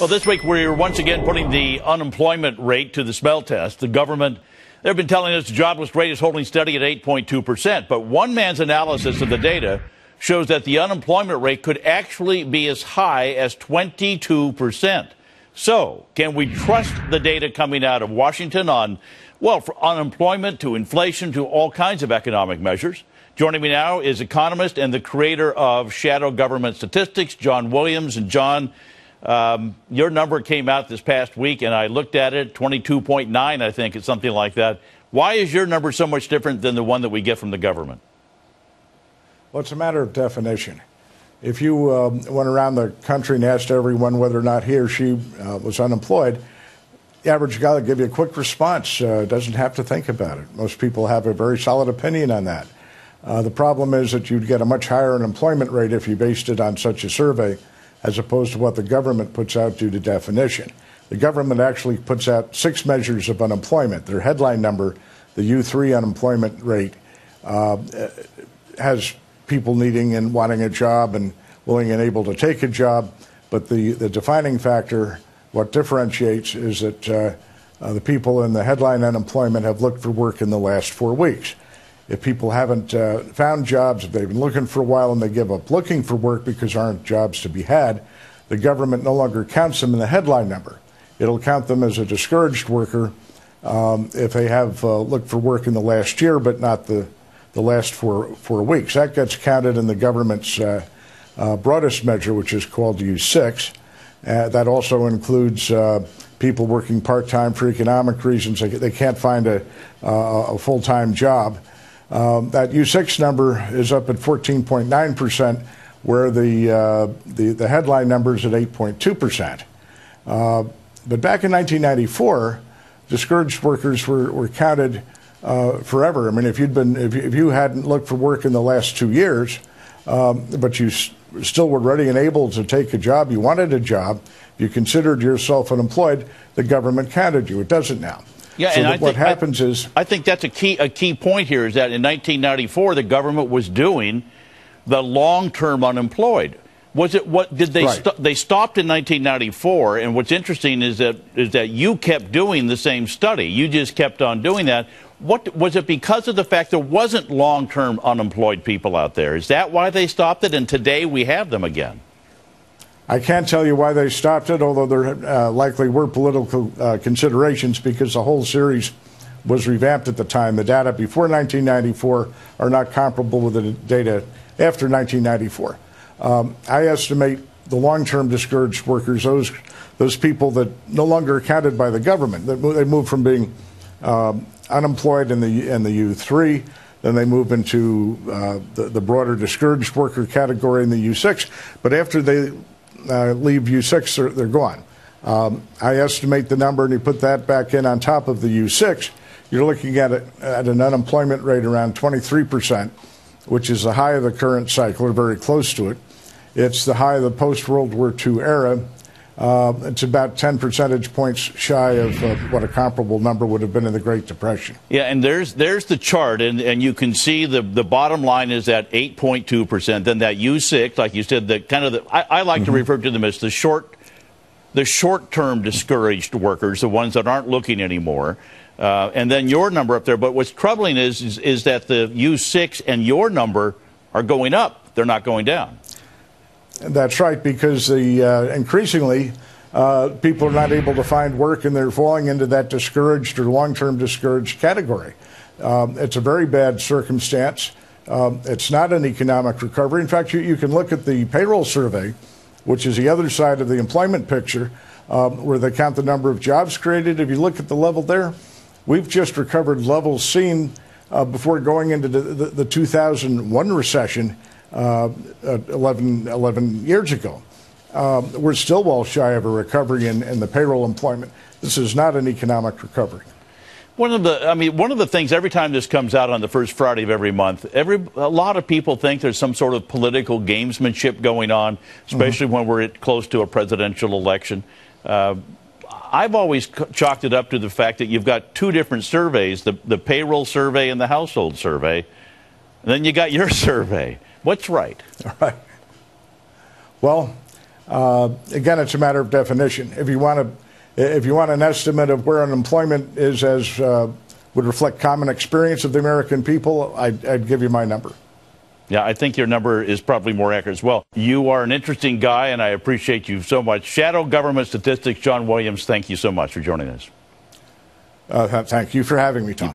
Well, this week we're once again putting the unemployment rate to the smell test. The government, they've been telling us the jobless rate is holding steady at 8.2%. But one man's analysis of the data shows that the unemployment rate could actually be as high as 22%. So can we trust the data coming out of Washington on, well, from unemployment to inflation to all kinds of economic measures? Joining me now is economist and the creator of Shadow Government Statistics, John Williams. And John, your number came out this past week, and I looked at it, 22.9, I think, it's something like that. Why is your number so much different than the one that we get from the government? Well, it's a matter of definition. If you went around the country and asked everyone whether or not he or she was unemployed, the average guy will give you a quick response. Doesn't have to think about it. Most people have a very solid opinion on that. The problem is that you'd get a much higher unemployment rate if you based it on such a survey as opposed to what the government puts out due to definition. The government actually puts out 6 measures of unemployment. Their headline number, the U3 unemployment rate, has people needing and wanting a job and willing and able to take a job. But the defining factor, what differentiates, is that the people in the headline unemployment have looked for work in the last 4 weeks. If people haven't found jobs, if they've been looking for a while and they give up looking for work because there aren't jobs to be had, the government no longer counts them in the headline number. It'll count them as a discouraged worker if they have looked for work in the last year, but not the last 4 weeks. That gets counted in the government's broadest measure, which is called U6. That also includes people working part-time for economic reasons. They can't find a full-time job. That U6 number is up at 14.9%, where the headline number is at 8.2%. But back in 1994, discouraged workers were counted forever. I mean, if you hadn't looked for work in the last 2 years, but you still were ready and able to take a job, you wanted a job, you considered yourself unemployed, the government counted you. It doesn't now. Yeah, so and what happens is, I think that's a key point here is that in 1994 the government was doing the long-term unemployed. Was it what did they right. They stopped in 1994? And what's interesting is that you kept doing the same study. You just kept on doing that. What was it because of the fact there wasn't long-term unemployed people out there? Is that why they stopped it? And today we have them again. I can't tell you why they stopped it, although there likely were political considerations because the whole series was revamped at the time. The data before 1994 are not comparable with the data after 1994. I estimate the long-term discouraged workers, those people that no longer are counted by the government, they move from being unemployed in the U3, then they move into the broader discouraged worker category in the U6. But after they leave U6, they're gone. I estimate the number, and you put that back in on top of the U6, you're looking at an unemployment rate around 23%, which is the high of the current cycle, or very close to it. It's the high of the post-World War II era. It's about 10 percentage points shy of what a comparable number would have been in the Great Depression. Yeah, and there's the chart, and you can see the bottom line is at 8.2%. Then that U6, like you said, I like to refer to them as the short-term discouraged workers, the ones that aren't looking anymore. And then your number up there. But what's troubling is that the U6 and your number are going up. They're not going down. That's right, because increasingly people are not able to find work, and they're falling into that discouraged or long-term discouraged category. It's a very bad circumstance. It's not an economic recovery. In fact, you can look at the payroll survey, which is the other side of the employment picture, where they count the number of jobs created. If you look at the level there, we've just recovered levels seen before going into the 2001 recession 11 years ago. We're still well shy of a recovery in the payroll employment. This is not an economic recovery. One of the things every time this comes out on the first Friday of every month, a lot of people think there's some sort of political gamesmanship going on, especially when we're close to a presidential election. I've always chalked it up to the fact that you've got two different surveys, the payroll survey and the household survey, and then you got your survey. What's right? All right. Well, Again, it's a matter of definition. If you want an estimate of where unemployment is as would reflect common experience of the American people, I'd give you my number. Yeah, I think your number is probably more accurate as well. You are an interesting guy, and I appreciate you so much. Shadow Government Statistics, John Williams, thank you so much for joining us. Thank you for having me, Tom.